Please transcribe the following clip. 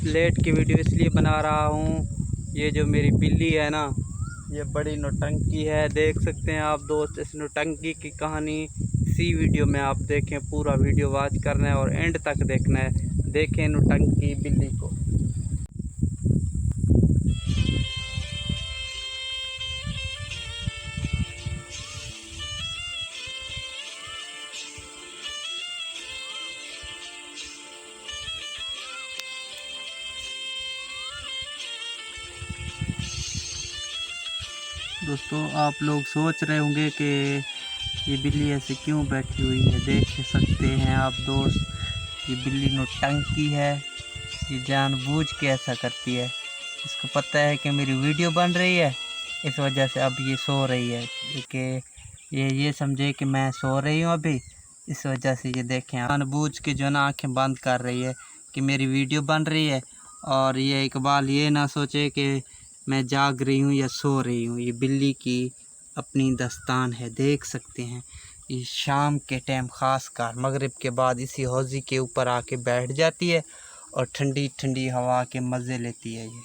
Late की video इसलिए बना रहा हूँ, ये जो मेरी बिल्ली है ना, ये बड़ी नौटंकी है। देख सकते हैं आप दोस्त, इस नौटंकी की कहानी इसी वीडियो में आप देखें। पूरा वीडियो वॉच करना है और एंड तक देखना है। देखें नौटंकी बिल्ली को। दोस्तों, आप लोग सोच रहे होंगे कि ये बिल्ली ऐसे क्यों बैठी हुई है। देख सकते हैं आप दोस्त, ये बिल्ली नौटंकी है। ये जानबूझ के ऐसा करती है। इसको पता है कि मेरी वीडियो बन रही है, इस वजह से अब ये सो रही है कि ये समझे कि मैं सो रही हूँ अभी। इस वजह से ये देखें, जानबूझ के जो ना आँखें बंद कर रही है कि मेरी वीडियो बन रही है। और ये इकबाल ये ना सोचे कि मैं जाग रही हूँ या सो रही हूँ। ये बिल्ली की अपनी दास्तान है। देख सकते हैं, ये शाम के टाइम ख़ासकर मगरिब के बाद इसी हौज़ी के ऊपर आके बैठ जाती है और ठंडी ठंडी हवा के मज़े लेती है ये।